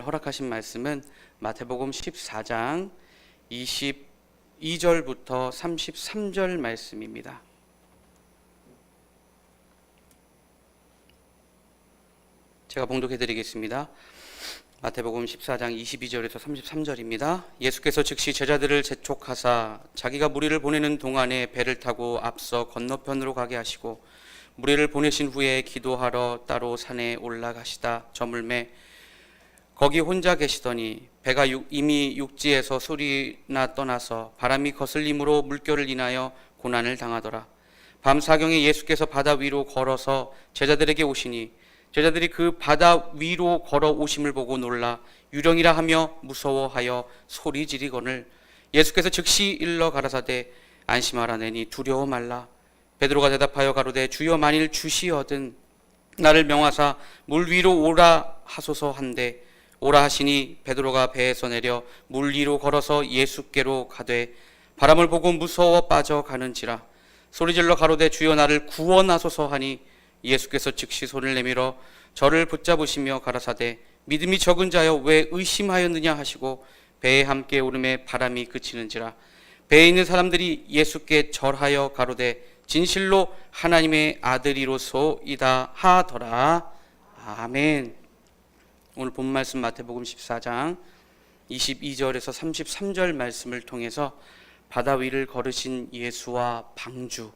오늘 허락하신 말씀은 마태복음 14장 22절부터 33절 말씀입니다. 제가 봉독해 드리겠습니다. 마태복음 14장 22절에서 33절입니다. 예수께서 즉시 제자들을 재촉하사 자기가 무리를 보내는 동안에 배를 타고 앞서 건너편으로 가게 하시고 무리를 보내신 후에 기도하러 따로 산에 올라가시다 저물매 거기 혼자 계시더니 배가 이미 육지에서 소리나 떠나서 바람이 거슬림으로 물결을 인하여 고난을 당하더라. 밤 사경에 예수께서 바다 위로 걸어서 제자들에게 오시니 제자들이 그 바다 위로 걸어 오심을 보고 놀라 유령이라 하며 무서워하여 소리 지르거늘 예수께서 즉시 일러 가라사대 안심하라 내니 두려워 말라. 베드로가 대답하여 가로되 주여 만일 주시어든 나를 명하사 물 위로 오라 하소서 한데 오라 하시니 베드로가 배에서 내려 물 위로 걸어서 예수께로 가되 바람을 보고 무서워 빠져가는지라 소리질러 가로되 주여 나를 구원하소서 하니 예수께서 즉시 손을 내밀어 저를 붙잡으시며 가라사대 믿음이 적은 자여 왜 의심하였느냐 하시고 배에 함께 오름에 바람이 그치는지라 배에 있는 사람들이 예수께 절하여 가로되 진실로 하나님의 아들이로소이다 하더라. 아멘. 오늘 본 말씀 마태복음 14장 22절에서 33절 말씀을 통해서 바다 위를 걸으신 예수와 방주,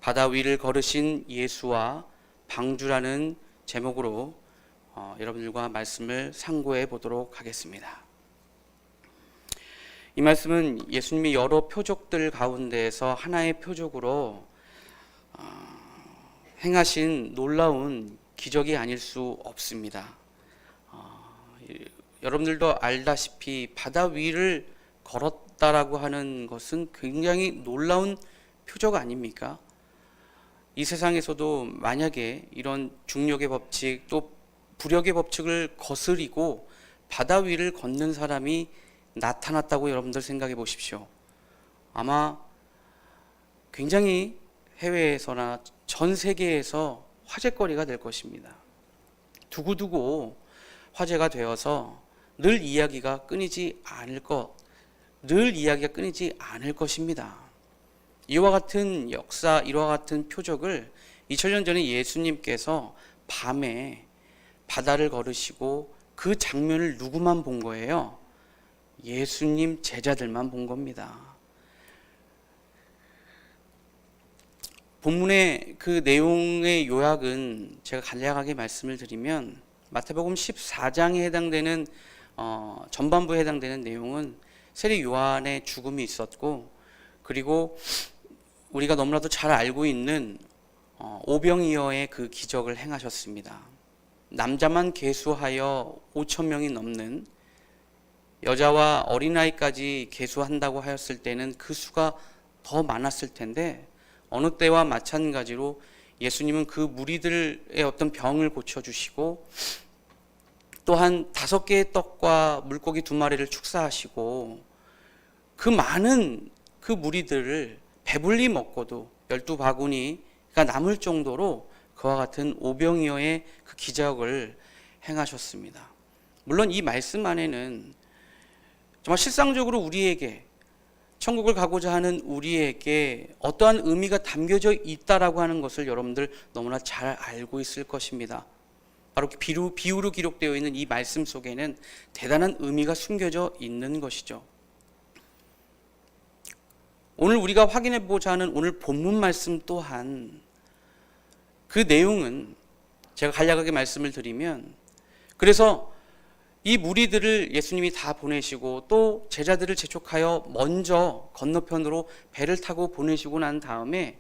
바다 위를 걸으신 예수와 방주라는 제목으로 여러분들과 말씀을 상고해 보도록 하겠습니다. 이 말씀은 예수님이 여러 표적들 가운데에서 하나의 표적으로 행하신 놀라운 기적이 아닐 수 없습니다. 여러분들도 알다시피 바다 위를 걸었다라고 하는 것은 굉장히 놀라운 표적 아닙니까? 이 세상에서도 만약에 이런 중력의 법칙 또 부력의 법칙을 거스리고 바다 위를 걷는 사람이 나타났다고 여러분들 생각해 보십시오. 아마 굉장히 해외에서나 전 세계에서 화제거리가 될 것입니다. 두고두고 화제가 되어서 늘 이야기가 끊이지 않을 것입니다. 이와 같은 역사, 이와 같은 표적을 2000년 전에 예수님께서 밤에 바다를 걸으시고 그 장면을 누구만 본 거예요? 예수님 제자들만 본 겁니다. 본문의 그 내용의 요약은 제가 간략하게 말씀을 드리면 마태복음 14장에 해당되는 전반부에 해당되는 내용은 세례 요한의 죽음이 있었고 그리고 우리가 너무나도 잘 알고 있는 오병이어의 그 기적을 행하셨습니다. 남자만 계수하여 5,000명이 넘는 여자와 어린아이까지 계수한다고 하였을 때는 그 수가 더 많았을 텐데 어느 때와 마찬가지로 예수님은 그 무리들의 어떤 병을 고쳐주시고 또한 5개의 떡과 물고기 2마리를 축사하시고 그 많은 그 무리들을 배불리 먹고도 12바구니가 남을 정도로 그와 같은 오병이어의 그 기적을 행하셨습니다. 물론 이 말씀 안에는 정말 실상적으로 우리에게 천국을 가고자 하는 우리에게 어떠한 의미가 담겨져 있다라고 하는 것을 여러분들 너무나 잘 알고 있을 것입니다. 바로 비유로 기록되어 있는 이 말씀 속에는 대단한 의미가 숨겨져 있는 것이죠. 오늘 우리가 확인해 보고자 하는 오늘 본문 말씀 또한 그 내용은 제가 간략하게 말씀을 드리면 그래서 이 무리들을 예수님이 다 보내시고 또 제자들을 재촉하여 먼저 건너편으로 배를 타고 보내시고 난 다음에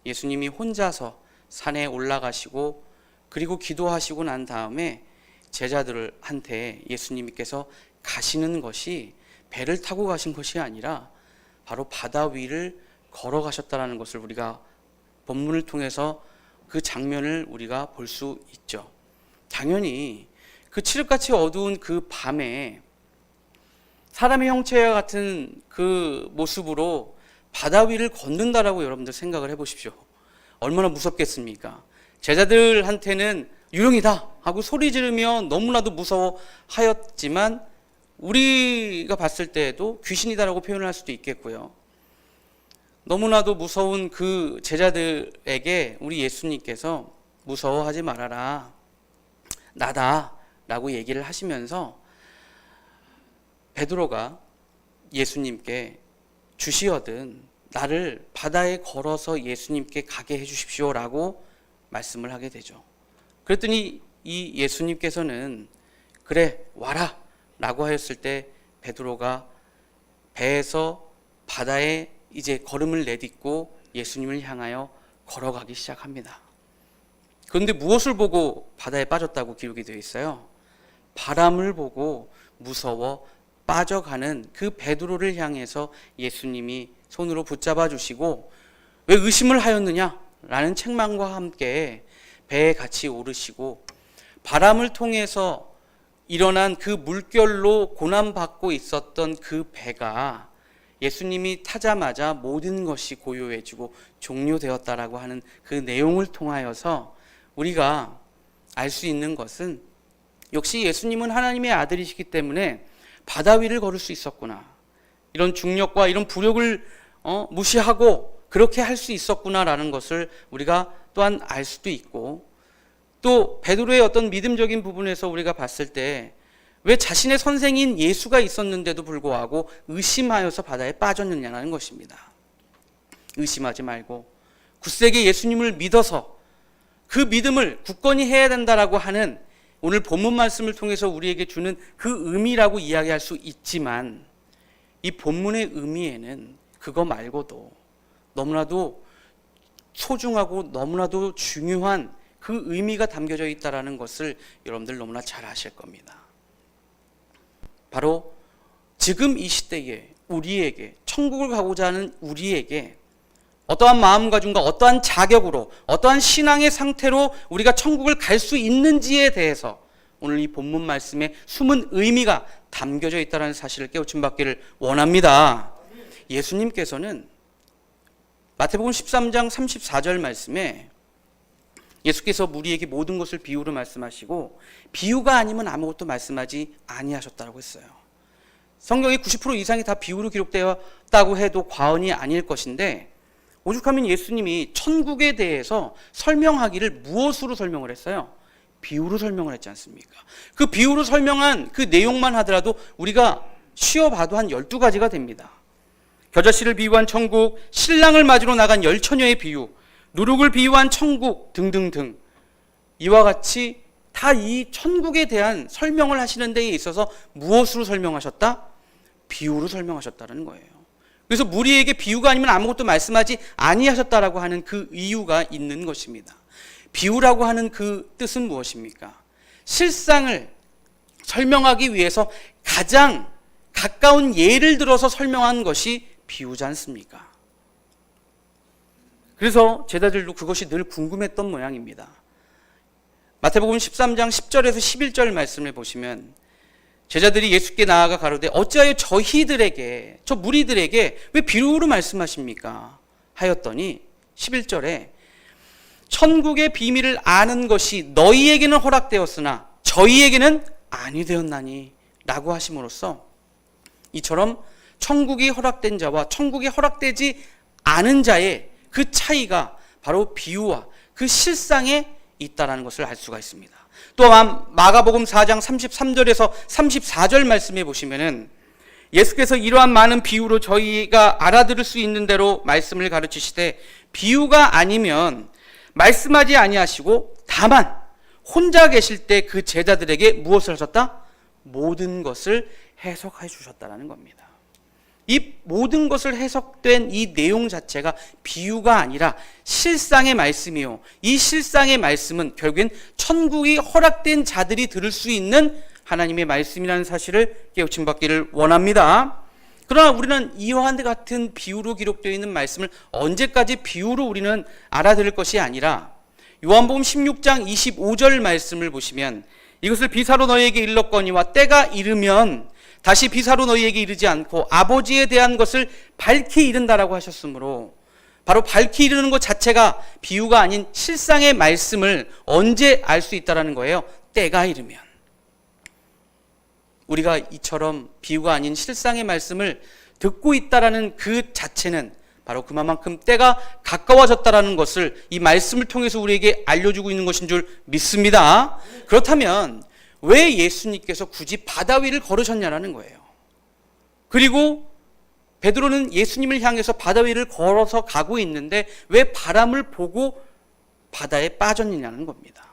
예수님이 혼자서 산에 올라가시고 그리고 기도하시고 난 다음에 제자들한테 예수님께서 가시는 것이 배를 타고 가신 것이 아니라 바로 바다 위를 걸어가셨다는 것을 우리가 본문을 통해서 그 장면을 우리가 볼 수 있죠. 당연히 그 칠흑같이 어두운 그 밤에 사람의 형체와 같은 그 모습으로 바다 위를 걷는다라고 여러분들 생각을 해보십시오. 얼마나 무섭겠습니까? 제자들한테는 유령이다 하고 소리 지르며 너무나도 무서워하였지만 우리가 봤을 때에도 귀신이다라고 표현을 할 수도 있겠고요. 너무나도 무서운 그 제자들에게 우리 예수님께서 무서워하지 말아라, 나다 라고 얘기를 하시면서 베드로가 예수님께 주시어든 나를 바다에 걸어서 예수님께 가게 해주십시오 라고 말씀을 하게 되죠. 그랬더니 이 예수님께서는 그래 와라 라고 하였을 때 베드로가 배에서 바다에 이제 걸음을 내딛고 예수님을 향하여 걸어가기 시작합니다. 그런데 무엇을 보고 바다에 빠졌다고 기록이 되어 있어요? 바람을 보고 무서워 빠져가는 그 베드로를 향해서 예수님이 손으로 붙잡아 주시고 왜 의심을 하였느냐? 라는 책망과 함께 배에 같이 오르시고 바람을 통해서 일어난 그 물결로 고난받고 있었던 그 배가 예수님이 타자마자 모든 것이 고요해지고 종료되었다라고 하는 그 내용을 통하여서 우리가 알 수 있는 것은 역시 예수님은 하나님의 아들이시기 때문에 바다 위를 걸을 수 있었구나. 이런 중력과 이런 부력을 무시하고 그렇게 할 수 있었구나라는 것을 우리가 또한 알 수도 있고, 또 베드로의 어떤 믿음적인 부분에서 우리가 봤을 때 왜 자신의 선생인 예수가 있었는데도 불구하고 의심하여서 바다에 빠졌느냐는 것입니다. 의심하지 말고 굳세게 예수님을 믿어서 그 믿음을 굳건히 해야 된다라고 하는 오늘 본문 말씀을 통해서 우리에게 주는 그 의미라고 이야기할 수 있지만, 이 본문의 의미에는 그거 말고도 너무나도 소중하고 너무나도 중요한 그 의미가 담겨져 있다는 것을 여러분들 너무나 잘 아실 겁니다. 바로 지금 이 시대에 우리에게, 천국을 가고자 하는 우리에게 어떠한 마음가짐과 어떠한 자격으로, 어떠한 신앙의 상태로 우리가 천국을 갈 수 있는지에 대해서 오늘 이 본문 말씀에 숨은 의미가 담겨져 있다는 사실을 깨우침 받기를 원합니다. 예수님께서는 마태복음 13장 34절 말씀에 예수께서 우리에게 모든 것을 비유로 말씀하시고 비유가 아니면 아무것도 말씀하지 아니하셨다고 했어요. 성경의 90% 이상이 다 비유로 기록되었다고 해도 과언이 아닐 것인데, 오죽하면 예수님이 천국에 대해서 설명하기를 무엇으로 설명을 했어요? 비유로 설명을 했지 않습니까? 그 비유로 설명한 그 내용만 하더라도 우리가 쉬어봐도 한 12가지가 됩니다. 겨자씨를 비유한 천국, 신랑을 맞으러 나간 열처녀의 비유, 누룩을 비유한 천국 등등등, 이와 같이 다 이 천국에 대한 설명을 하시는 데에 있어서 무엇으로 설명하셨다? 비유로 설명하셨다는 거예요. 그래서 무리에게 비유가 아니면 아무것도 말씀하지 아니하셨다라고 하는 그 이유가 있는 것입니다. 비유라고 하는 그 뜻은 무엇입니까? 실상을 설명하기 위해서 가장 가까운 예를 들어서 설명한 것이 비유지 않습니까? 그래서 제자들도 그것이 늘 궁금했던 모양입니다. 마태복음 13장 10절에서 11절 말씀을 보시면 제자들이 예수께 나아가 가로되 어찌하여 저희들에게, 저 무리들에게 왜 비유로 말씀하십니까? 하였더니 11절에 천국의 비밀을 아는 것이 너희에게는 허락되었으나 저희에게는 아니 되었나니 라고 하심으로써 이처럼 천국이 허락된 자와 천국이 허락되지 않은 자의 그 차이가 바로 비유와 그 실상에 있다는 것을 알 수가 있습니다. 또한 마가복음 4장 33절에서 34절 말씀해 보시면은 예수께서 이러한 많은 비유로 저희가 알아들을 수 있는 대로 말씀을 가르치시되 비유가 아니면 말씀하지 아니하시고 다만 혼자 계실 때 그 제자들에게 무엇을 하셨다? 모든 것을 해석해 주셨다는 겁니다. 이 모든 것을 해석된 이 내용 자체가 비유가 아니라 실상의 말씀이요, 이 실상의 말씀은 결국엔 천국이 허락된 자들이 들을 수 있는 하나님의 말씀이라는 사실을 깨우침 받기를 원합니다. 그러나 우리는 이와 같은 비유로 기록되어 있는 말씀을 언제까지 비유로 우리는 알아들을 것이 아니라 요한복음 16장 25절 말씀을 보시면 이것을 비사로 너희에게 일렀거니와 때가 이르면 다시 비사로 너희에게 이르지 않고 아버지에 대한 것을 밝히 이른다라고 하셨으므로 바로 밝히 이르는 것 자체가 비유가 아닌 실상의 말씀을 언제 알 수 있다라는 거예요? 때가 이르면. 우리가 이처럼 비유가 아닌 실상의 말씀을 듣고 있다라는 그 자체는 바로 그만큼 때가 가까워졌다라는 것을 이 말씀을 통해서 우리에게 알려주고 있는 것인 줄 믿습니다. 그렇다면 왜 예수님께서 굳이 바다 위를 걸으셨냐라는 거예요. 그리고 베드로는 예수님을 향해서 바다 위를 걸어서 가고 있는데 왜 바람을 보고 바다에 빠졌느냐는 겁니다.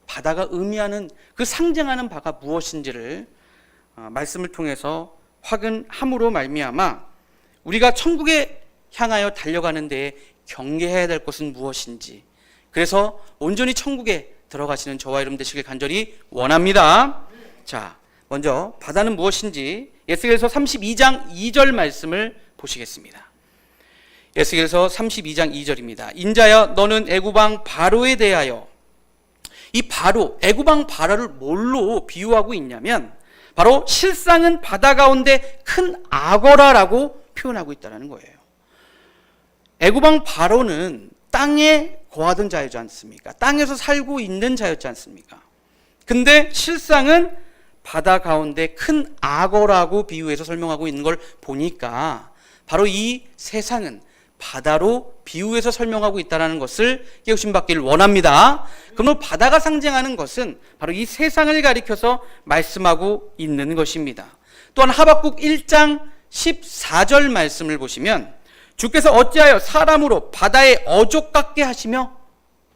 바다가 의미하는 그 상징하는 바가 무엇인지를 말씀을 통해서 확인함으로 말미암아 우리가 천국에 향하여 달려가는 데에 경계해야 될 것은 무엇인지, 그래서 온전히 천국에 들어가시는 저와 여러분 되시길 간절히 원합니다. 자, 먼저 바다는 무엇인지 에스겔서 32장 2절 말씀을 보시겠습니다. 에스겔서 32장 2절입니다. 인자여 너는 애굽왕 바로에 대하여, 이 바로, 애굽왕 바로를 뭘로 비유하고 있냐면 바로 실상은 바다 가운데 큰 악어라라고 표현하고 있다는 거예요. 애굽왕 바로는 땅에 거하던 자였지 않습니까? 땅에서 살고 있는 자였지 않습니까? 근데 실상은 바다 가운데 큰 악어라고 비유해서 설명하고 있는 걸 보니까 바로 이 세상은 바다로 비유해서 설명하고 있다는 것을 깨우침 받기를 원합니다. 그러면 바다가 상징하는 것은 바로 이 세상을 가리켜서 말씀하고 있는 것입니다. 또한 하박국 1장 14절 말씀을 보시면 주께서 어찌하여 사람으로 바다에 어족 같게 하시며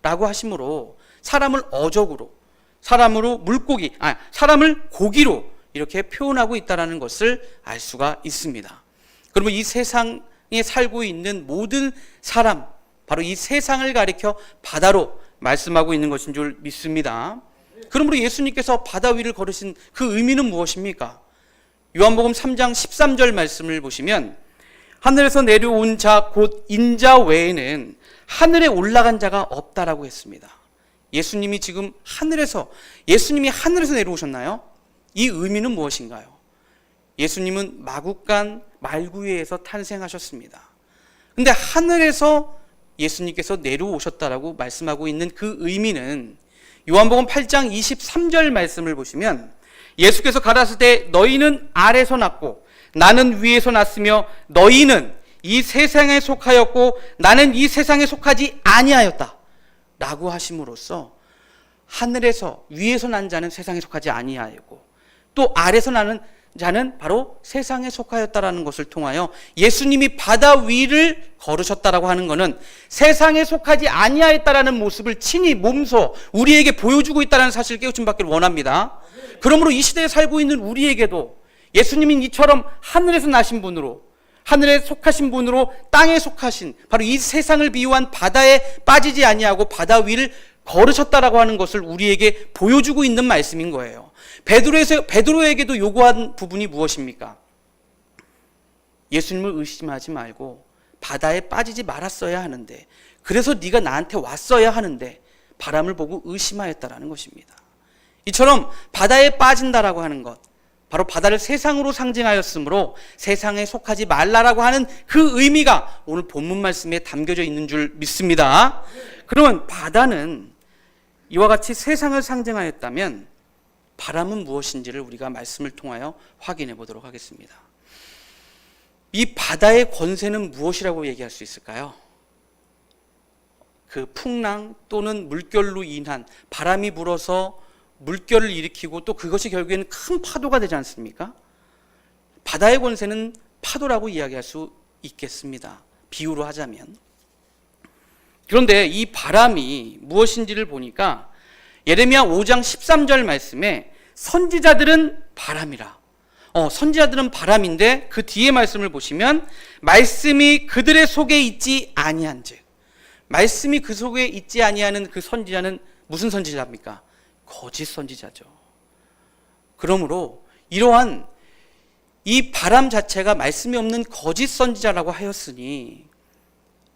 라고 하심으로 사람을 어족으로, 사람으로 물고기, 사람을 고기로 이렇게 표현하고 있다는 것을 알 수가 있습니다. 그러면 이 세상에 살고 있는 모든 사람, 바로 이 세상을 가리켜 바다로 말씀하고 있는 것인 줄 믿습니다. 그러므로 예수님께서 바다 위를 걸으신 그 의미는 무엇입니까? 요한복음 3장 13절 말씀을 보시면 하늘에서 내려온 자 곧 인자 외에는 하늘에 올라간 자가 없다라고 했습니다. 예수님이 지금 예수님이 하늘에서 내려오셨나요? 이 의미는 무엇인가요? 예수님은 마국간 말구유에서 탄생하셨습니다. 근데 하늘에서 예수님께서 내려오셨다라고 말씀하고 있는 그 의미는 요한복음 8장 23절 말씀을 보시면 예수께서 가라사대 때 너희는 아래서 났고 나는 위에서 났으며 너희는 이 세상에 속하였고 나는 이 세상에 속하지 아니하였다 라고 하심으로써 하늘에서 위에서 난 자는 세상에 속하지 아니하였고 또 아래서 나는 자는 바로 세상에 속하였다라는 것을 통하여 예수님이 바다 위를 걸으셨다라고 하는 것은 세상에 속하지 아니하였다라는 모습을 친히 몸소 우리에게 보여주고 있다는 사실을 깨우침 받기를 원합니다. 그러므로 이 시대에 살고 있는 우리에게도 예수님인 이처럼 하늘에서 나신 분으로, 하늘에 속하신 분으로 땅에 속하신 바로 이 세상을 비유한 바다에 빠지지 아니하고 바다 위를 걸으셨다라고 하는 것을 우리에게 보여주고 있는 말씀인 거예요. 베드로에게도 요구한 부분이 무엇입니까? 예수님을 의심하지 말고 바다에 빠지지 말았어야 하는데, 그래서 네가 나한테 왔어야 하는데 바람을 보고 의심하였다라는 것입니다. 이처럼 바다에 빠진다라고 하는 것, 바로 바다를 세상으로 상징하였으므로 세상에 속하지 말라라고 하는 그 의미가 오늘 본문 말씀에 담겨져 있는 줄 믿습니다. 그러면 바다는 이와 같이 세상을 상징하였다면 바람은 무엇인지를 우리가 말씀을 통하여 확인해 보도록 하겠습니다. 이 바다의 권세는 무엇이라고 얘기할 수 있을까요? 그 풍랑 또는 물결로 인한 바람이 불어서 물결을 일으키고 또 그것이 결국에는 큰 파도가 되지 않습니까? 바다의 권세는 파도라고 이야기할 수 있겠습니다. 비유로 하자면. 그런데 이 바람이 무엇인지를 보니까 예레미야 5장 13절 말씀에 선지자들은 바람이라. 선지자들은 바람인데 그 뒤에 말씀을 보시면 말씀이 그들의 속에 있지 아니한즉, 말씀이 그 속에 있지 아니하는 그 선지자는 무슨 선지자입니까? 거짓 선지자죠. 그러므로 이러한 이 바람 자체가 말씀이 없는 거짓 선지자라고 하였으니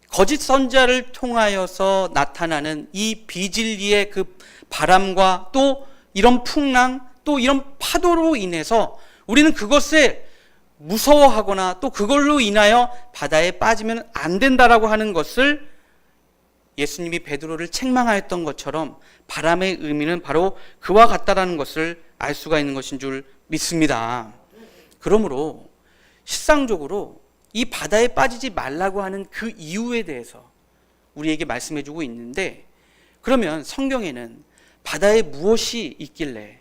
거짓 선지자를 통하여서 나타나는 이 비진리의 그 바람과 또 이런 풍랑 또 이런 파도로 인해서 우리는 그것에 무서워하거나 또 그걸로 인하여 바다에 빠지면 안 된다라고 하는 것을 예수님이 베드로를 책망하였던 것처럼 바람의 의미는 바로 그와 같다라는 것을 알 수가 있는 것인 줄 믿습니다. 그러므로 실상적으로 이 바다에 빠지지 말라고 하는 그 이유에 대해서 우리에게 말씀해 주고 있는데, 그러면 성경에는 바다에 무엇이 있길래,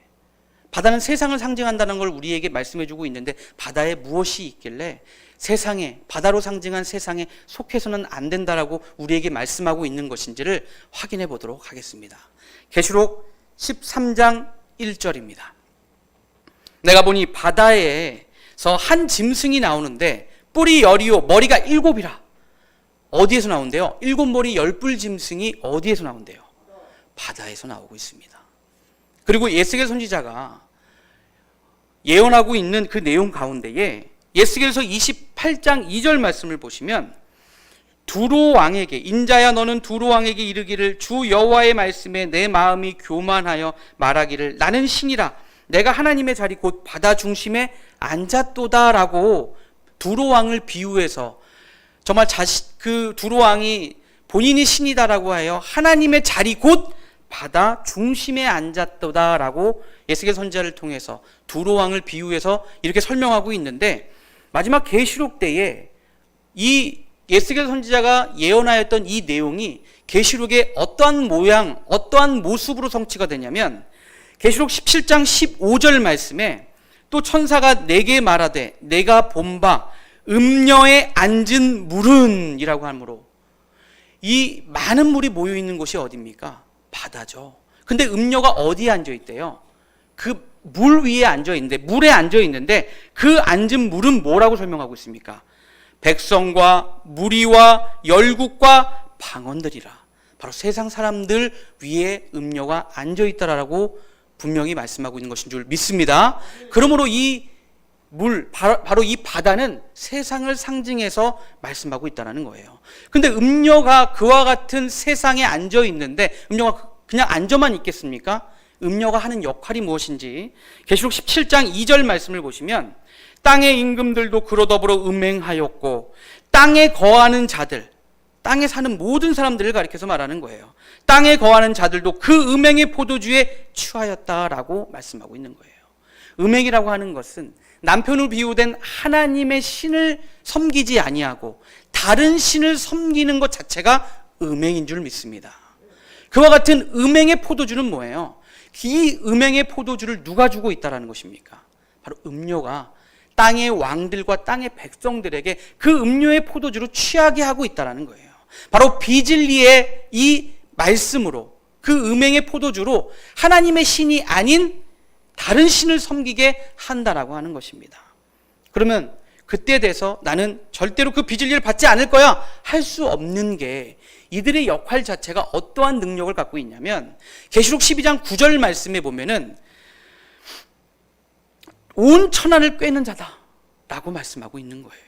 바다는 세상을 상징한다는 걸 우리에게 말씀해 주고 있는데 바다에 무엇이 있길래 세상에, 바다로 상징한 세상에 속해서는 안 된다라고 우리에게 말씀하고 있는 것인지를 확인해 보도록 하겠습니다. 계시록 13장 1절입니다. 내가 보니 바다에서 한 짐승이 나오는데 뿔이 10이요 머리가 7이라. 어디에서 나온대요? 7머리 10뿔 짐승이 어디에서 나온대요? 바다에서 나오고 있습니다. 그리고 예스겔 선지자가 예언하고 있는 그 내용 가운데에 예스겔서 28장 2절 말씀을 보시면, 두로 왕에게, 인자야 너는 두로 왕에게 이르기를 주 여호와의 말씀에 내 마음이 교만하여 말하기를 나는 신이라 내가 하나님의 자리 곧 바다 중심에 앉았도다라고 두로 왕을 비유해서 정말 그 두로 왕이 본인이 신이다라고 하여 하나님의 자리 곧 바다 중심에 앉았도다라고 예스겔 선지자를 통해서 두로 왕을 비유해서 이렇게 설명하고 있는데, 마지막 계시록 때에 이 예스겔 선지자가 예언하였던 이 내용이 계시록의 어떠한 모양, 어떠한 모습으로 성취가 되냐면, 계시록 17장 15절 말씀에 또 천사가 내게 말하되 내가 본 바 음녀에 앉은 물은 이라고 하므로, 이 많은 물이 모여 있는 곳이 어디입니까? 바다죠. 근데 음녀가 어디에 앉아 있대요? 그 물 위에 앉아 있는데, 물에 앉아 있는데 그 앉은 물은 뭐라고 설명하고 있습니까? 백성과 무리와 열국과 방언들이라. 바로 세상 사람들 위에 음녀가 앉아 있다라고 분명히 말씀하고 있는 것인 줄 믿습니다. 그러므로 이 물, 바로 이 바다는 세상을 상징해서 말씀하고 있다는 거예요. 근데 음녀가 그와 같은 세상에 앉아 있는데 음녀가 그냥 앉아만 있겠습니까? 음녀가 하는 역할이 무엇인지 계시록 17장 2절 말씀을 보시면, 땅의 임금들도 그로 더불어 음행하였고 땅에 거하는 자들, 땅에 사는 모든 사람들을 가리켜서 말하는 거예요. 땅에 거하는 자들도 그 음행의 포도주에 취하였다라고 말씀하고 있는 거예요. 음행이라고 하는 것은 남편으로 비유된 하나님의 신을 섬기지 아니하고 다른 신을 섬기는 것 자체가 음행인 줄 믿습니다. 그와 같은 음행의 포도주는 뭐예요? 이 음행의 포도주를 누가 주고 있다는 것입니까? 바로 음료가 땅의 왕들과 땅의 백성들에게 그 음료의 포도주로 취하게 하고 있다는 거예요. 바로 비진리의 이 말씀으로, 그 음행의 포도주로 하나님의 신이 아닌 다른 신을 섬기게 한다라고 하는 것입니다. 그러면 그때에 대해서 나는 절대로 그 비진리를 받지 않을 거야 할 수 없는 게, 이들의 역할 자체가 어떠한 능력을 갖고 있냐면, 계시록 12장 9절 말씀에 보면은 온 천하를 꿰는 자다라고 말씀하고 있는 거예요.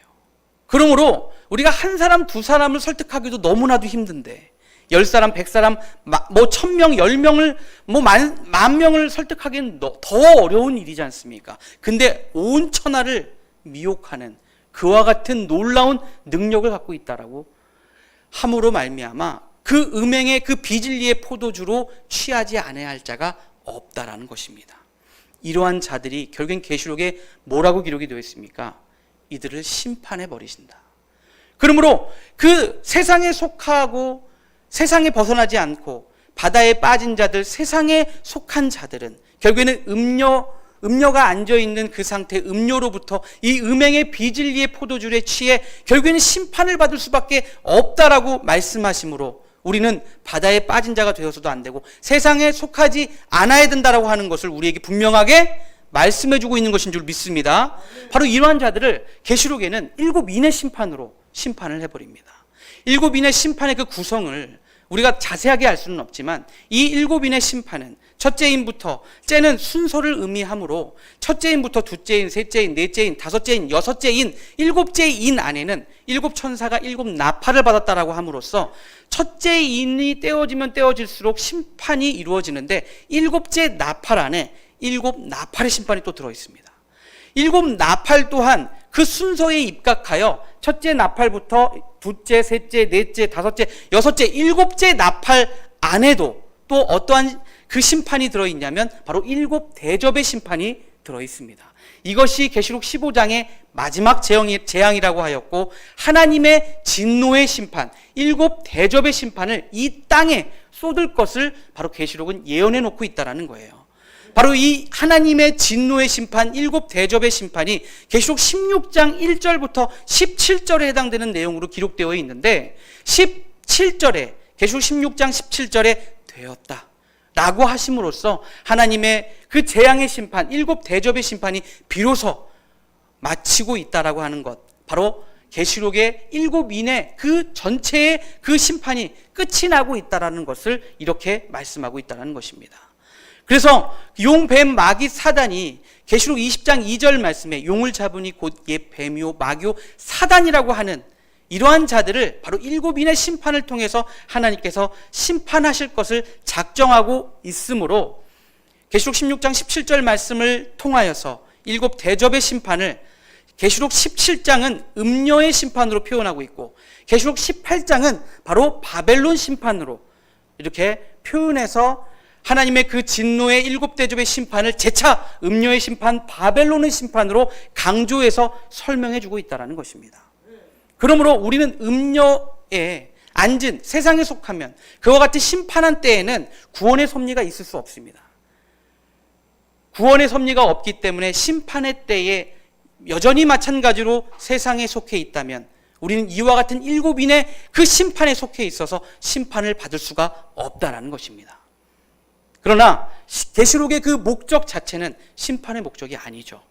그러므로 우리가 한 사람 두 사람을 설득하기도 너무나도 힘든데 10사람, 100사람, 뭐 1000명, 10명을, 뭐 10,000명을 설득하기는 더 어려운 일이지 않습니까? 근데 온 천하를 미혹하는 그와 같은 놀라운 능력을 갖고 있다라고 함으로 말미암아 그 음행의 그 비진리의 포도주로 취하지 않아야 할 자가 없다라는 것입니다. 이러한 자들이 결국엔 계시록에 뭐라고 기록이 되어 있습니까? 이들을 심판해 버리신다. 그러므로 그 세상에 속하고 세상에 벗어나지 않고 바다에 빠진 자들, 세상에 속한 자들은 결국에는 음녀가 앉아있는 그 상태, 음료로부터 이 음행의 비진리의 포도주에 취해 결국에는 심판을 받을 수밖에 없다라고 말씀하시므로 우리는 바다에 빠진 자가 되어서도 안 되고 세상에 속하지 않아야 된다라고 하는 것을 우리에게 분명하게 말씀해주고 있는 것인 줄 믿습니다. 바로 이러한 자들을 계시록에는 7인의 심판으로 심판을 해버립니다. 7인의 심판의 그 구성을 우리가 자세하게 알 수는 없지만, 이 7인의 심판은 첫째 인부터, 째는 순서를 의미하므로 첫째 인부터 둘째 인, 셋째 인, 넷째 인, 다섯째 인, 여섯째 인, 일곱째 인 안에는 7천사가 7나팔을 받았다라고 함으로써 첫째 인이 떼어지면 떼어질수록 심판이 이루어지는데, 7째 나팔 안에 7나팔의 심판이 또 들어있습니다. 7나팔 또한 그 순서에 입각하여 첫째 나팔부터 둘째, 셋째, 넷째, 다섯째, 여섯째, 일곱째 나팔 안에도 또 어떠한 그 심판이 들어있냐면 바로 일곱 대접의 심판이 들어있습니다. 이것이 계시록 15장의 마지막 재앙이라고 하였고, 하나님의 진노의 심판, 일곱 대접의 심판을 이 땅에 쏟을 것을 바로 계시록은 예언해 놓고 있다는 거예요. 바로 이 하나님의 진노의 심판, 일곱 대접의 심판이 계시록 16장 1절부터 17절에 해당되는 내용으로 기록되어 있는데, 17절에 계시록 16장 17절에 되었다 라고 하심으로써 하나님의 그 재앙의 심판, 일곱 대접의 심판이 비로소 마치고 있다라고 하는 것, 바로 계시록의 일곱 인의 그 전체의 그 심판이 끝이 나고 있다라는 것을 이렇게 말씀하고 있다는 것입니다. 그래서 용, 뱀, 마귀, 사단이 계시록 20장 2절 말씀에 용을 잡으니 곧 옛 뱀이요 마귀요 사단이라고 하는 이러한 자들을 바로 일곱인의 심판을 통해서 하나님께서 심판하실 것을 작정하고 있으므로 계시록 16장 17절 말씀을 통하여서 일곱 대접의 심판을 계시록 17장은 음녀의 심판으로 표현하고 있고, 계시록 18장은 바로 바벨론 심판으로 이렇게 표현해서 하나님의 그 진노의 일곱 대접의 심판을 재차 음녀의 심판, 바벨론의 심판으로 강조해서 설명해 주고 있다는 것입니다. 그러므로 우리는 음녀에 앉은, 세상에 속하면 그와 같이 심판한 때에는 구원의 섭리가 있을 수 없습니다. 구원의 섭리가 없기 때문에 심판의 때에 여전히 마찬가지로 세상에 속해 있다면 우리는 이와 같은 일곱인의 그 심판에 속해 있어서 심판을 받을 수가 없다는 것입니다. 그러나 계시록의 그 목적 자체는 심판의 목적이 아니죠.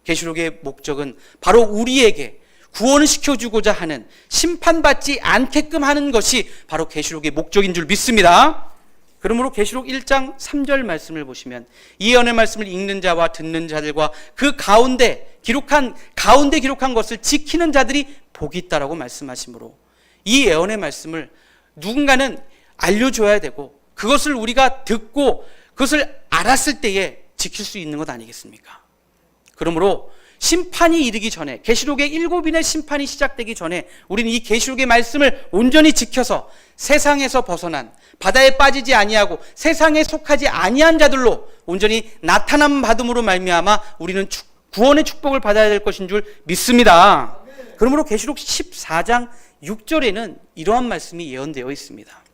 계시록의 목적은 바로 우리에게 구원을 시켜주고자 하는, 심판받지 않게끔 하는 것이 바로 계시록의 목적인 줄 믿습니다. 그러므로 계시록 1장 3절 말씀을 보시면 이 예언의 말씀을 읽는 자와 듣는 자들과 그 가운데 기록한 것을 지키는 자들이 복이 있다라고 말씀하시므로, 이 예언의 말씀을 누군가는 알려줘야 되고 그것을 우리가 듣고 그것을 알았을 때에 지킬 수 있는 것 아니겠습니까? 그러므로 심판이 이르기 전에, 계시록의 일곱인의 심판이 시작되기 전에 우리는 이 계시록의 말씀을 온전히 지켜서 세상에서 벗어난, 바다에 빠지지 아니하고 세상에 속하지 아니한 자들로 온전히 나타남 받음으로 말미암아 우리는 구원의 축복을 받아야 될 것인 줄 믿습니다. 그러므로 계시록 14장 6절에는 이러한 말씀이 예언되어 있습니다.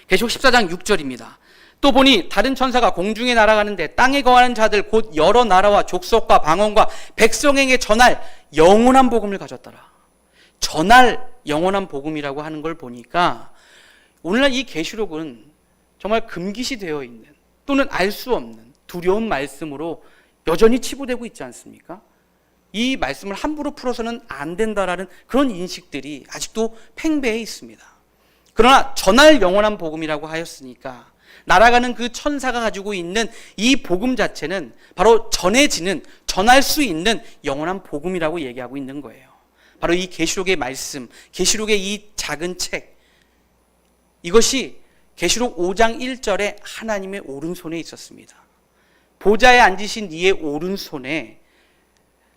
계시록 14장 6절입니다. 또 보니 다른 천사가 공중에 날아가는데 땅에 거하는 자들 곧 여러 나라와 족속과 방언과 백성에게 전할 영원한 복음을 가졌더라. 전할 영원한 복음이라고 하는 걸 보니까 오늘날 이 계시록은 정말 금기시 되어 있는, 또는 알 수 없는 두려운 말씀으로 여전히 치부되고 있지 않습니까? 이 말씀을 함부로 풀어서는 안 된다라는 그런 인식들이 아직도 팽배해 있습니다. 그러나 전할 영원한 복음이라고 하였으니까 날아가는 그 천사가 가지고 있는 이 복음 자체는 바로 전할 수 있는 영원한 복음이라고 얘기하고 있는 거예요. 바로 이 계시록의 말씀, 계시록의 이 작은 책, 이것이 계시록 5장 1절에 하나님의 오른손에 있었습니다. 보좌에 앉으신 이의 오른손에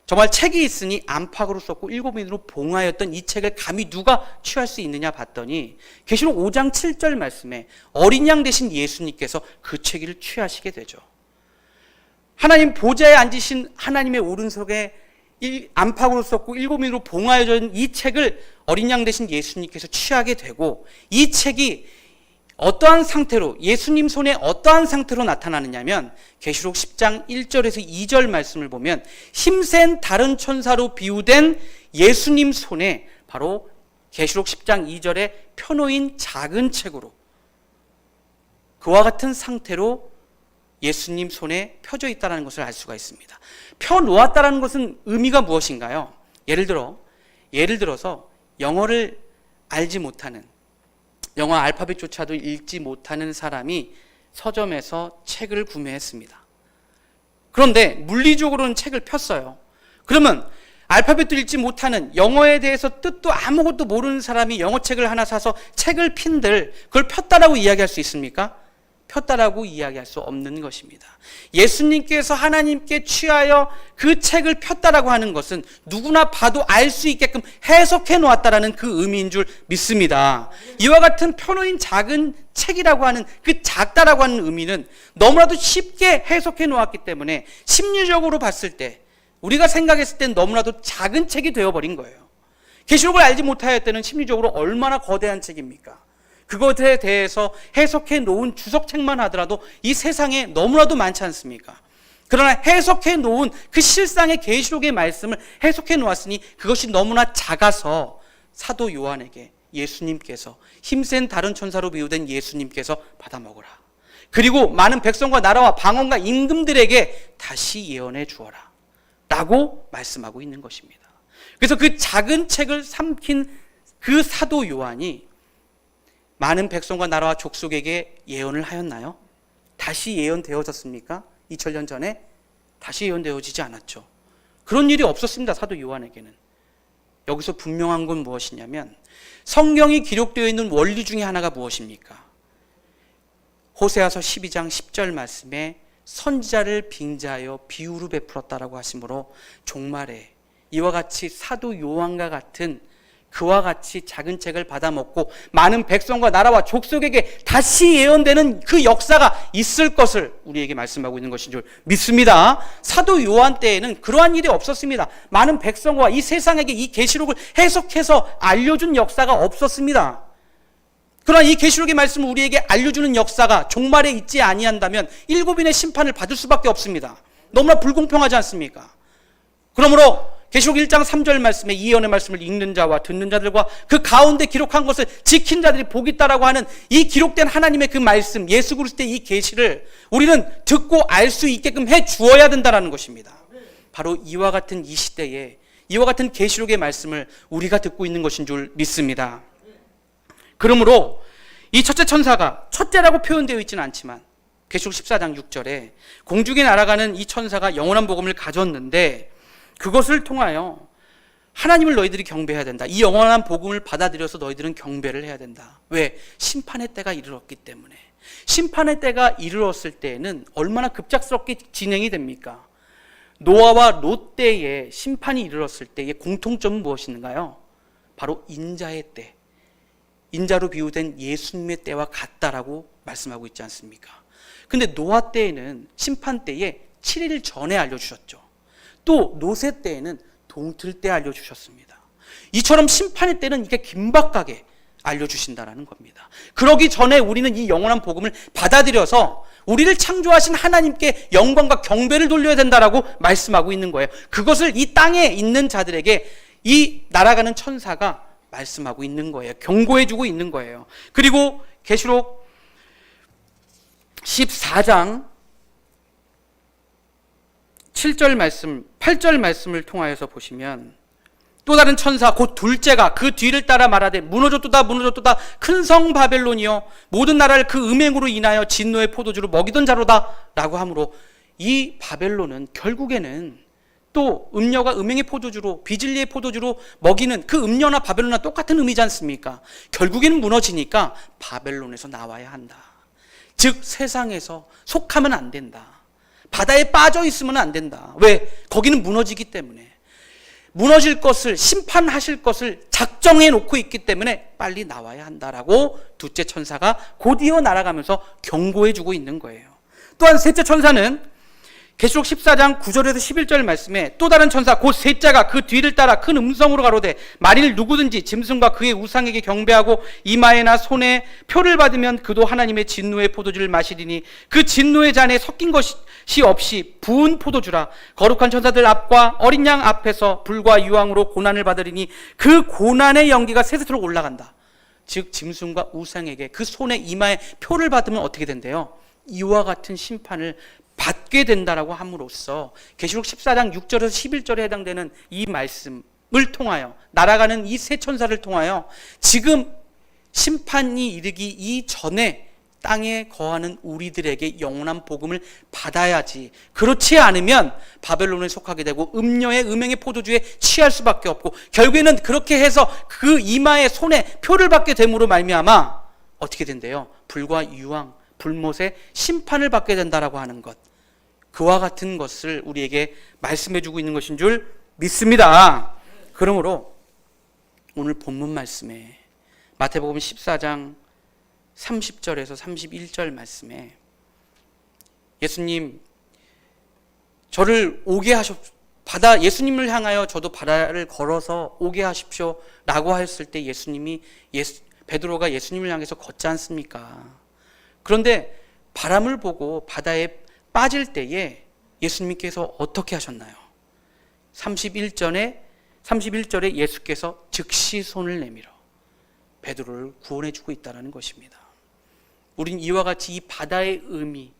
정말 책이 있으니 안팎으로 썼고 일곱인으로 봉하였던 이 책을 감히 누가 취할 수 있느냐 봤더니 계시록 5장 7절 말씀에 어린 양 되신 예수님께서 그 책을 취하시게 되죠. 하나님 보좌에 앉으신 하나님의 오른손에 안팎으로 썼고 일곱인으로 봉하여진 이 책을 어린 양 되신 예수님께서 취하게 되고, 이 책이 어떠한 상태로, 예수님 손에 어떠한 상태로 나타나느냐면 계시록 10장 1절에서 2절 말씀을 보면 힘센 다른 천사로 비유된 예수님 손에 바로 계시록 10장 2절에 펴놓인 작은 책으로 그와 같은 상태로 예수님 손에 펴져 있다는 것을 알 수가 있습니다. 펴놓았다는 것은 의미가 무엇인가요? 예를 들어서 영어를 알지 못하는, 영어 알파벳조차도 읽지 못하는 사람이 서점에서 책을 구매했습니다. 그런데 물리적으로는 책을 폈어요. 그러면 알파벳도 읽지 못하는, 영어에 대해서 뜻도 아무것도 모르는 사람이 영어책을 하나 사서 책을 핀들 그걸 폈다라고 이야기할 수 있습니까? 폈다라고 이야기할 수 없는 것입니다. 예수님께서 하나님께 취하여 그 책을 폈다라고 하는 것은 누구나 봐도 알 수 있게끔 해석해 놓았다라는 그 의미인 줄 믿습니다. 이와 같은 펴놓인 작은 책이라고 하는 그 작다라고 하는 의미는 너무나도 쉽게 해석해 놓았기 때문에 심리적으로 봤을 때 우리가 생각했을 땐 너무나도 작은 책이 되어버린 거예요. 계시록을 알지 못하였을 때는 심리적으로 얼마나 거대한 책입니까? 그것에 대해서 해석해 놓은 주석책만 하더라도 이 세상에 너무나도 많지 않습니까? 그러나 해석해 놓은 그 실상의 계시록의 말씀을 해석해 놓았으니 그것이 너무나 작아서 사도 요한에게 예수님께서 힘센 다른 천사로 비유된 예수님께서 받아 먹으라. 그리고 많은 백성과 나라와 방언과 임금들에게 다시 예언해 주어라 라고 말씀하고 있는 것입니다. 그래서 그 작은 책을 삼킨 그 사도 요한이 많은 백성과 나라와 족속에게 예언을 하였나요? 다시 예언되어졌습니까? 2000년 전에 다시 예언되어지지 않았죠. 그런 일이 없었습니다. 사도 요한에게는. 여기서 분명한 건 무엇이냐면 성경이 기록되어 있는 원리 중에 하나가 무엇입니까? 호세아서 12장 10절 말씀에 선지자를 빙자하여 비유로 베풀었다라고 하시므로 종말에 이와 같이 사도 요한과 같은 그와 같이 작은 책을 받아먹고 많은 백성과 나라와 족속에게 다시 예언되는 그 역사가 있을 것을 우리에게 말씀하고 있는 것인 줄 믿습니다. 사도 요한 때에는 그러한 일이 없었습니다. 많은 백성과 이 세상에게 이 계시록을 해석해서 알려준 역사가 없었습니다. 그러나 이 계시록의 말씀을 우리에게 알려주는 역사가 종말에 있지 아니한다면 일곱인의 심판을 받을 수밖에 없습니다. 너무나 불공평하지 않습니까? 그러므로 계시록 1장 3절 말씀에 이 예언의 말씀을 읽는 자와 듣는 자들과 그 가운데 기록한 것을 지킨 자들이 복이 있다라고 하는 이 기록된 하나님의 그 말씀, 예수 그리스도의 이 계시를 우리는 듣고 알 수 있게끔 해 주어야 된다라는 것입니다. 바로 이와 같은 이 시대에 이와 같은 계시록의 말씀을 우리가 듣고 있는 것인 줄 믿습니다. 그러므로 이 첫째 천사가 첫째라고 표현되어 있지는 않지만 계시록 14장 6절에 공중에 날아가는 이 천사가 영원한 복음을 가졌는데 그것을 통하여 하나님을 너희들이 경배해야 된다. 이 영원한 복음을 받아들여서 너희들은 경배를 해야 된다. 왜? 심판의 때가 이르렀기 때문에. 심판의 때가 이르렀을 때에는 얼마나 급작스럽게 진행이 됩니까? 노아와 롯 때에 심판이 이르렀을 때의 공통점은 무엇인가요? 바로 인자의 때, 인자로 비유된 예수님의 때와 같다라고 말씀하고 있지 않습니까? 근데 노아 때에는 심판 때에 7일 전에 알려주셨죠. 또 노세 때에는 동틀 때 알려주셨습니다. 이처럼 심판의 때는 이렇게 긴박하게 알려주신다라는 겁니다. 그러기 전에 우리는 이 영원한 복음을 받아들여서 우리를 창조하신 하나님께 영광과 경배를 돌려야 된다라고 말씀하고 있는 거예요. 그것을 이 땅에 있는 자들에게 이 날아가는 천사가 말씀하고 있는 거예요. 경고해주고 있는 거예요. 그리고 계시록 14장 7절 말씀, 8절 말씀을 통하여서 보시면 또 다른 천사 곧 둘째가 그 뒤를 따라 말하되 무너졌도다 무너졌도다 큰 성 바벨론이여 모든 나라를 그 음행으로 인하여 진노의 포도주로 먹이던 자로다 라고 하므로 이 바벨론은 결국에는 또 음녀가 음행의 포도주로 비진리의 포도주로 먹이는 그 음녀나 바벨론과 똑같은 의미지 않습니까? 결국에는 무너지니까 바벨론에서 나와야 한다. 즉 세상에서 속하면 안 된다. 바다에 빠져 있으면 안 된다. 왜? 거기는 무너지기 때문에. 무너질 것을, 심판하실 것을 작정해 놓고 있기 때문에 빨리 나와야 한다라고 둘째 천사가 곧이어 날아가면서 경고해 주고 있는 거예요. 또한 셋째 천사는 계시록 14장 9절에서 11절 말씀에 또 다른 천사 곧 셋째가 그 뒤를 따라 큰 음성으로 가로되 만일 누구든지 짐승과 그의 우상에게 경배하고 이마에나 손에 표를 받으면 그도 하나님의 진노의 포도주를 마시리니 그 진노의 잔에 섞인 것이 없이 부은 포도주라. 거룩한 천사들 앞과 어린 양 앞에서 불과 유황으로 고난을 받으리니 그 고난의 연기가 세세토록 올라간다. 즉 짐승과 우상에게 그 손에 이마에 표를 받으면 어떻게 된대요? 이와 같은 심판을 받게 된다라고 함으로써 계시록 14장 6절에서 11절에 해당되는 이 말씀을 통하여 날아가는 이 세 천사를 통하여 지금 심판이 이르기 이전에 땅에 거하는 우리들에게 영원한 복음을 받아야지. 그렇지 않으면 바벨론에 속하게 되고 음녀의 음행의 포도주에 취할 수밖에 없고 결국에는 그렇게 해서 그 이마에 손에 표를 받게 됨으로 말미암아 어떻게 된대요? 불과 유황 불못의 심판을 받게 된다라고 하는 것, 그와 같은 것을 우리에게 말씀해 주고 있는 것인 줄 믿습니다. 그러므로 오늘 본문 말씀에 마태복음 14장 30절에서 31절 말씀에 예수님 저를 오게 바다, 예수님을 향하여 저도 바다를 걸어서 오게 하십시오 라고 했을 때 예수님이 베드로가 예수님을 향해서 걷지 않습니까? 그런데 바람을 보고 바다에 빠질 때에 예수님께서 어떻게 하셨나요? 31절에 예수께서 즉시 손을 내밀어 베드로를 구원해 주고 있다는 것입니다. 우린 이와 같이 이 바다의 의미,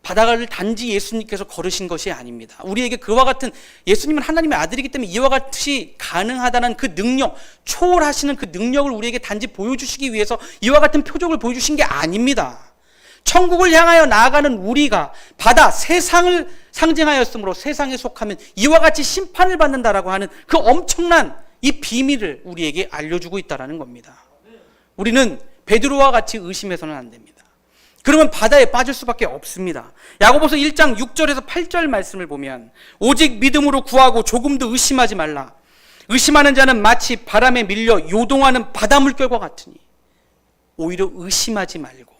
바다를 단지 예수님께서 걸으신 것이 아닙니다. 우리에게 그와 같은, 예수님은 하나님의 아들이기 때문에 이와 같이 가능하다는 그 능력, 초월하시는 그 능력을 우리에게 단지 보여주시기 위해서 이와 같은 표적을 보여주신 게 아닙니다. 천국을 향하여 나아가는 우리가 바다, 세상을 상징하였으므로 세상에 속하면 이와 같이 심판을 받는다라고 하는 그 엄청난 이 비밀을 우리에게 알려주고 있다는 겁니다. 우리는 베드로와 같이 의심해서는 안 됩니다. 그러면 바다에 빠질 수밖에 없습니다. 야고보서 1장 6절에서 8절 말씀을 보면 오직 믿음으로 구하고 조금도 의심하지 말라. 의심하는 자는 마치 바람에 밀려 요동하는 바다 물결과 같으니 오히려 의심하지 말고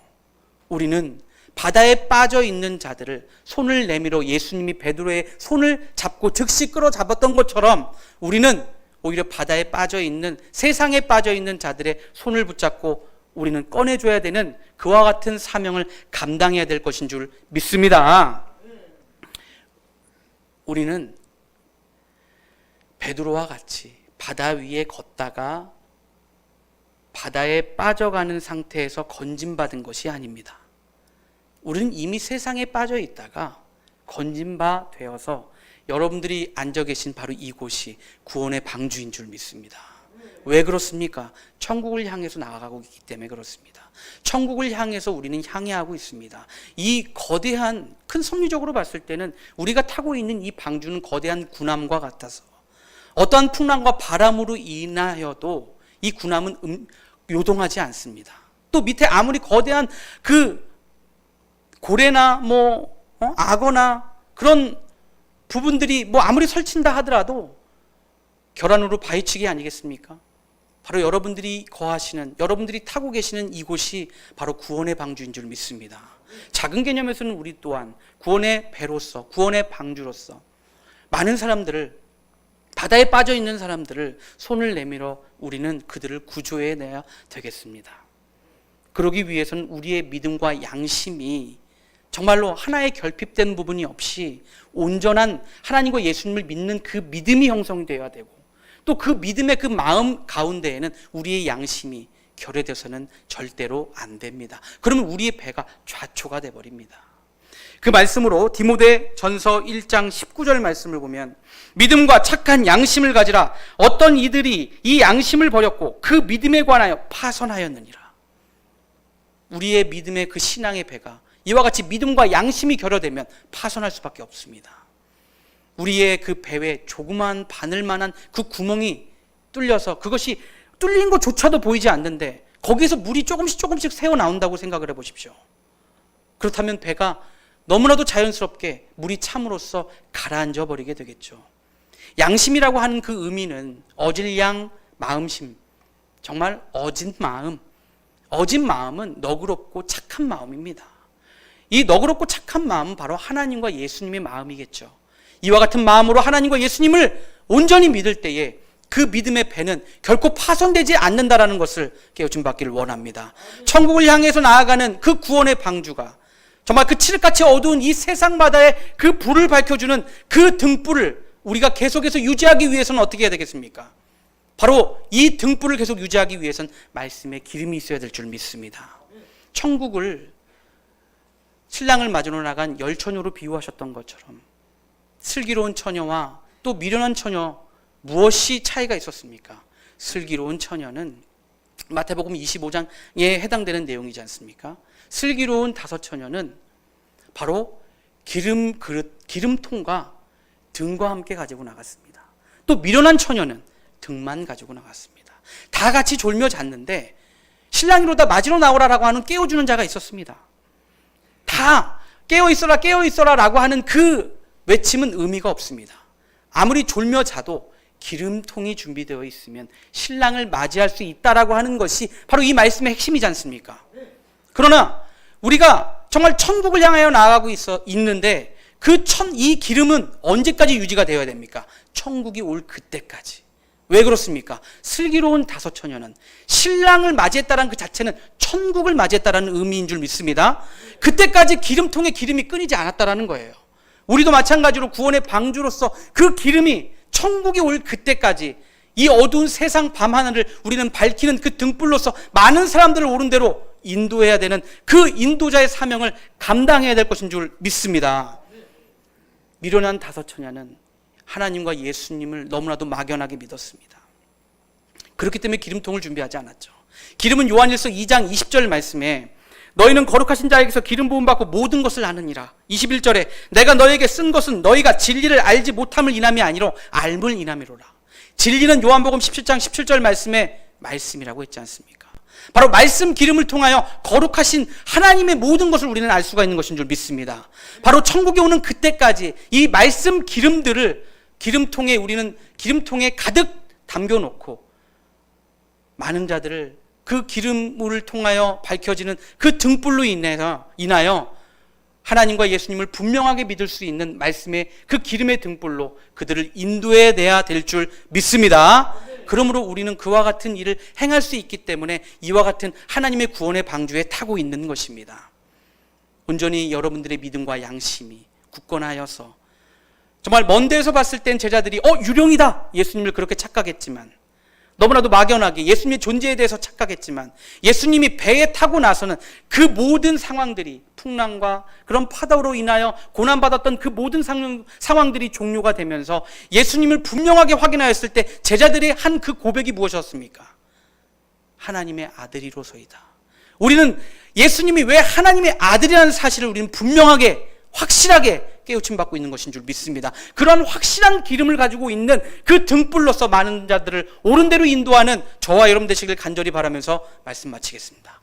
우리는 바다에 빠져 있는 자들을 손을 내밀어 예수님이 베드로의 손을 잡고 즉시 끌어잡았던 것처럼 우리는 오히려 바다에 빠져 있는, 세상에 빠져 있는 자들의 손을 붙잡고 우리는 꺼내줘야 되는 그와 같은 사명을 감당해야 될 것인 줄 믿습니다. 우리는 베드로와 같이 바다 위에 걷다가 바다에 빠져가는 상태에서 건짐받은 것이 아닙니다. 우리는 이미 세상에 빠져 있다가 건짐바 되어서 여러분들이 앉아 계신 바로 이곳이 구원의 방주인 줄 믿습니다. 왜 그렇습니까? 천국을 향해서 나아가고 있기 때문에 그렇습니다. 천국을 향해서 우리는 향해하고 있습니다. 이 거대한, 큰 섭리적으로 봤을 때는 우리가 타고 있는 이 방주는 거대한 군함과 같아서 어떠한 풍랑과 바람으로 인하여도 이 군함은 요동하지 않습니다. 또 밑에 아무리 거대한 그 고래나 악어나 그런 부분들이 아무리 설친다 하더라도 결안으로 바위치기 아니겠습니까? 바로 여러분들이 거하시는, 여러분들이 타고 계시는 이곳이 바로 구원의 방주인 줄 믿습니다. 작은 개념에서는 우리 또한 구원의 배로서, 구원의 방주로서 많은 사람들을, 바다에 빠져 있는 사람들을 손을 내밀어 우리는 그들을 구조해내야 되겠습니다. 그러기 위해서는 우리의 믿음과 양심이 정말로 하나의 결핍된 부분이 없이 온전한 하나님과 예수님을 믿는 그 믿음이 형성되어야 되고, 또 그 믿음의 그 마음 가운데에는 우리의 양심이 결여돼서는 절대로 안 됩니다. 그러면 우리의 배가 좌초가 돼버립니다. 그 말씀으로 디모데전서 1장 19절 말씀을 보면 믿음과 착한 양심을 가지라. 어떤 이들이 이 양심을 버렸고 그 믿음에 관하여 파선하였느니라. 우리의 믿음의 그 신앙의 배가 이와 같이 믿음과 양심이 결여되면 파선할 수밖에 없습니다. 우리의 그 배에 조그마한 바늘만한 그 구멍이 뚫려서 그것이 뚫린 것조차도 보이지 않는데 거기에서 물이 조금씩 새어나온다고 생각을 해보십시오. 그렇다면 배가 너무나도 자연스럽게 물이 참으로써 가라앉아 버리게 되겠죠. 양심이라고 하는 그 의미는 어질 양 마음심, 정말 어진 마음은 너그럽고 착한 마음입니다. 이 너그럽고 착한 마음은 바로 하나님과 예수님의 마음이겠죠. 이와 같은 마음으로 하나님과 예수님을 온전히 믿을 때에 그 믿음의 배는 결코 파손되지 않는다라는 것을 깨우침 받기를 원합니다. 천국을 향해서 나아가는 그 구원의 방주가 정말 그 칠흑같이 어두운 이 세상 바다에 그 불을 밝혀주는 그 등불을 우리가 계속해서 유지하기 위해서는 어떻게 해야 되겠습니까? 바로 이 등불을 계속 유지하기 위해서는 말씀의 기름이 있어야 될 줄 믿습니다. 천국을 신랑을 맞으러 나간 열처녀로 비유하셨던 것처럼 슬기로운 처녀와 또 미련한 처녀, 무엇이 차이가 있었습니까? 슬기로운 처녀는 마태복음 25장에 해당되는 내용이지 않습니까? 슬기로운 다섯 처녀는 바로 기름 그릇, 기름통과 등과 함께 가지고 나갔습니다. 또 미련한 처녀는 등만 가지고 나갔습니다. 다 같이 졸며 잤는데 신랑이로다 맞으러 나오라라고 하는 깨워주는 자가 있었습니다. 다 깨어있어라 깨어있어라 라고 하는 그 외침은 의미가 없습니다. 아무리 졸며 자도 기름통이 준비되어 있으면 신랑을 맞이할 수 있다라고 하는 것이 바로 이 말씀의 핵심이지 않습니까? 그러나 우리가 정말 천국을 향하여 나아가고 있는데 이 기름은 언제까지 유지가 되어야 됩니까? 천국이 올 그때까지. 왜 그렇습니까? 슬기로운 다섯 처녀는 신랑을 맞이했다는 그 자체는 천국을 맞이했다는 의미인 줄 믿습니다. 그때까지 기름통에 기름이 끊이지 않았다는 거예요. 우리도 마찬가지로 구원의 방주로서 그 기름이 천국이 올 그때까지 이 어두운 세상 밤하늘을 우리는 밝히는 그 등불로서 많은 사람들을 옳은 대로 인도해야 되는 그 인도자의 사명을 감당해야 될 것인 줄 믿습니다. 미련한 다섯 처녀는 하나님과 예수님을 너무나도 막연하게 믿었습니다. 그렇기 때문에 기름통을 준비하지 않았죠. 기름은 요한일서 2장 20절 말씀에 너희는 거룩하신 자에게서 기름 부음 받고 모든 것을 아느니라. 21절에 내가 너에게 쓴 것은 너희가 진리를 알지 못함을 인함이 아니로 알물 인함이로라. 진리는 요한복음 17장 17절 말씀에 말씀이라고 했지 않습니까? 바로 말씀 기름을 통하여 거룩하신 하나님의 모든 것을 우리는 알 수가 있는 것인 줄 믿습니다. 바로 천국에 오는 그때까지 이 말씀 기름들을 우리는 기름통에 가득 담겨놓고 많은 자들을 그 기름을 통하여 밝혀지는 그 등불로 인하여 하나님과 예수님을 분명하게 믿을 수 있는 말씀의 그 기름의 등불로 그들을 인도해내야 될 줄 믿습니다. 그러므로 우리는 그와 같은 일을 행할 수 있기 때문에 이와 같은 하나님의 구원의 방주에 타고 있는 것입니다. 온전히 여러분들의 믿음과 양심이 굳건하여서 정말 먼 데에서 봤을 땐 제자들이 유령이다 예수님을 그렇게 착각했지만, 너무나도 막연하게 예수님의 존재에 대해서 착각했지만, 예수님이 배에 타고 나서는 그 모든 상황들이, 풍랑과 그런 파도로 인하여 고난받았던 그 모든 상황들이 종료가 되면서 예수님을 분명하게 확인하였을 때 제자들이 한 그 고백이 무엇이었습니까? 하나님의 아들이로소이다. 우리는 예수님이 왜 하나님의 아들이라는 사실을 우리는 분명하게 확실하게 깨우침 받고 있는 것인 줄 믿습니다. 그러한 확실한 기름을 가지고 있는 그 등불로서 많은 자들을 옳은 대로 인도하는 저와 여러분 되시길 간절히 바라면서 말씀 마치겠습니다.